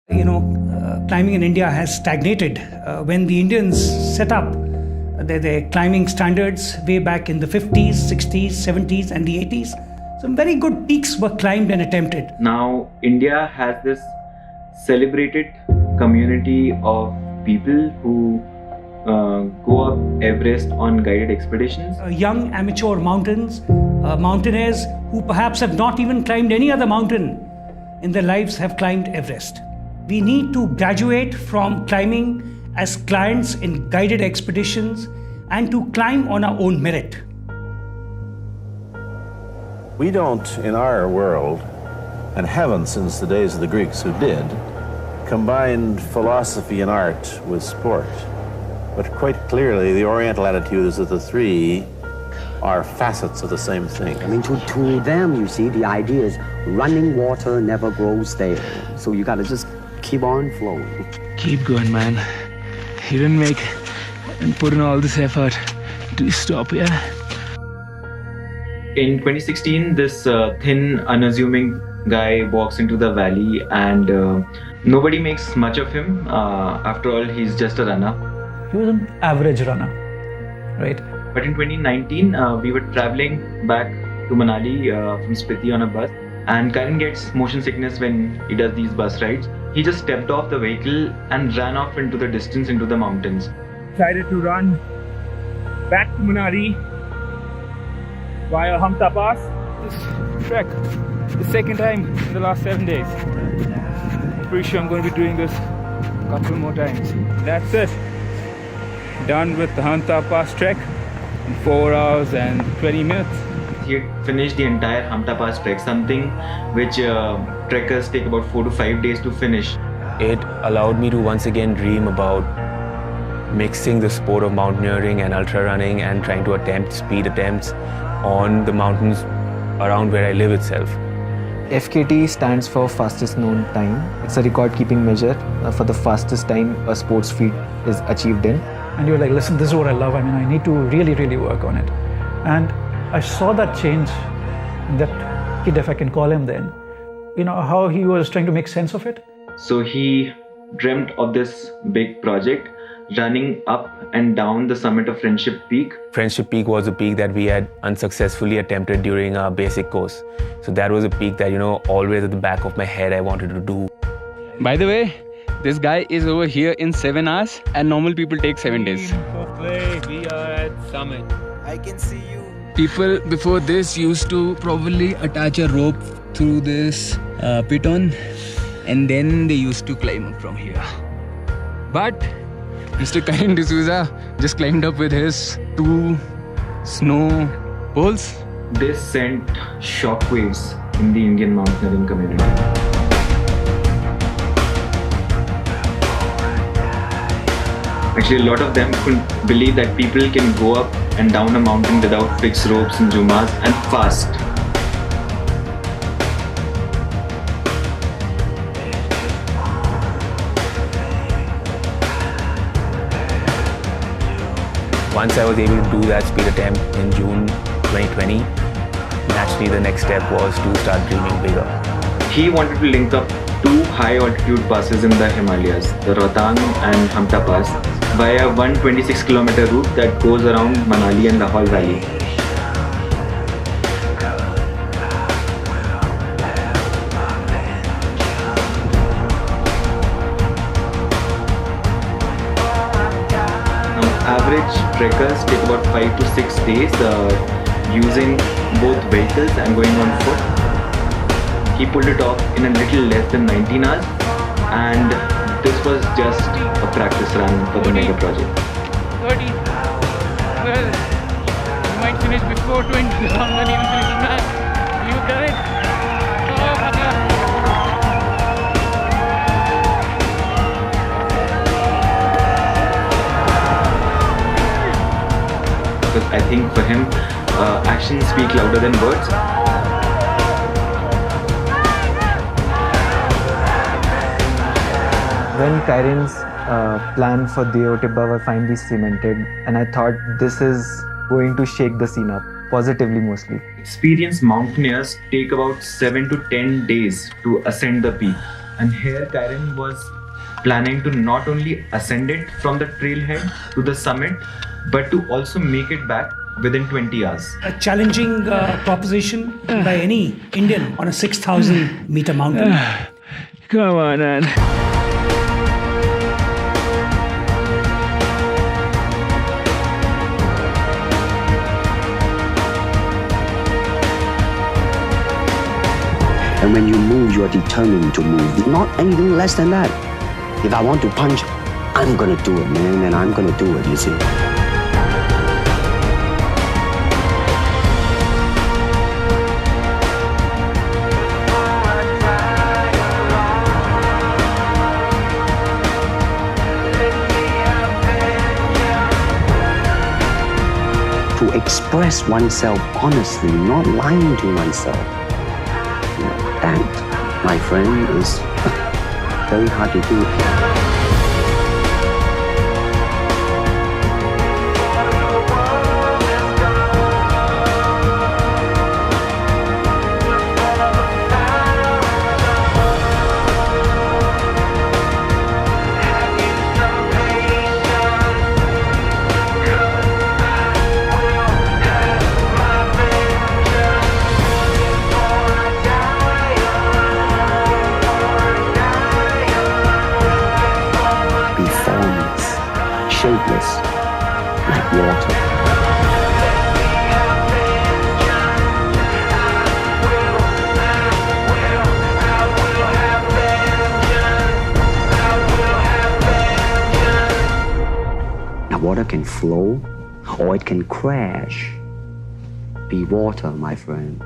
Climbing in India has stagnated. When the Indians set up their climbing standards way back in the 50s, 60s, 70s, and the 80s, some very good peaks were climbed and attempted. Now, India has this celebrated community of people who go up Everest on guided expeditions. Young amateur mountaineers who perhaps have not even climbed any other mountain in their lives have climbed Everest. We need to graduate from climbing as clients in guided expeditions and to climb on our own merit. We don't, in our world, and haven't since the days of the Greeks who did, combined philosophy and art with sport. But quite clearly, the Oriental attitude is that the three are facets of the same thing. I mean, to them, you see, the idea is running water never grows stale. So you gotta just keep on flowing. Keep going, man. You didn't make and put in all this effort. Do stop, yeah? In 2016, this thin, unassuming guy walks into the valley and nobody makes much of him. After all, he's just a runner. He was an average runner, right? But in 2019, we were traveling back to Manali from Spiti on a bus, and Karan gets motion sickness when he does these bus rides. He just stepped off the vehicle and ran off into the distance into the mountains. Decided to run back to Manali via Hamta Pass. This trek, the second time in the last 7 days. Pretty sure I'm going to be doing this a couple more times. That's it. Done with the Hamta Pass trek in 4 hours and 20 minutes. He had finished the entire Hamta Pass trek, something which trekkers take about 4 to 5 days to finish. It allowed me to once again dream about mixing the sport of mountaineering and ultra running and trying to attempt speed attempts on the mountains around where I live itself. FKT stands for fastest known time. It's a record-keeping measure for the fastest time a sports feat is achieved in. And you're like, listen, this is what I love. I mean, I need to really, really work on it. And I saw that change in that kid, if I can call him then. You know, how he was trying to make sense of it. So he dreamt of this big project, running up and down the summit of Friendship Peak. Friendship Peak was a peak that we had unsuccessfully attempted during our basic course. So that was a peak that, always at the back of my head I wanted to do. By the way, this guy is over here in 7 hours and normal people take 7 days. We are at summit. I can see you. People before this used to probably attach a rope through this piton and then they used to climb up from here. But Mr. Karan D'Souza just climbed up with his 2 snow poles. This sent shockwaves in the Indian mountaineering community. Actually, a lot of them couldn't believe that people can go up and down a mountain without fixed ropes and jumas and fast. Once I was able to do that speed attempt in June 2020, naturally the next step was to start dreaming bigger. He wanted to link up 2 high altitude passes in the Himalayas, the Rohtang and Hamta Pass, via 126-kilometer route that goes around Manali and Lahaul Valley. Average trekkers take about 5 to 6 days using both vehicles and going on foot. He pulled it off in a little less than 19 hours, and this was just a practice run for the mega project. 30. Well, you might finish before 20 than even finishing that. You done it. Because I think for him, actions speak louder than words. When Karen's plan for Deo Tibba were finally cemented, and I thought this is going to shake the scene up, positively mostly. Experienced mountaineers take about 7 to 10 days to ascend the peak. And here Kyron was planning to not only ascend it from the trailhead to the summit, but to also make it back within 20 hours. A challenging proposition by any Indian on a 6,000 meter mountain. Come on, man. And when you move, you are determined to move. Not anything less than that. If I want to punch, I'm gonna do it, man, and I'm gonna do it, you see. To express oneself honestly, not lying to oneself. That, my friend, is very hard to do. Shapeless, like water. Now water can flow or it can crash. Be water, my friend.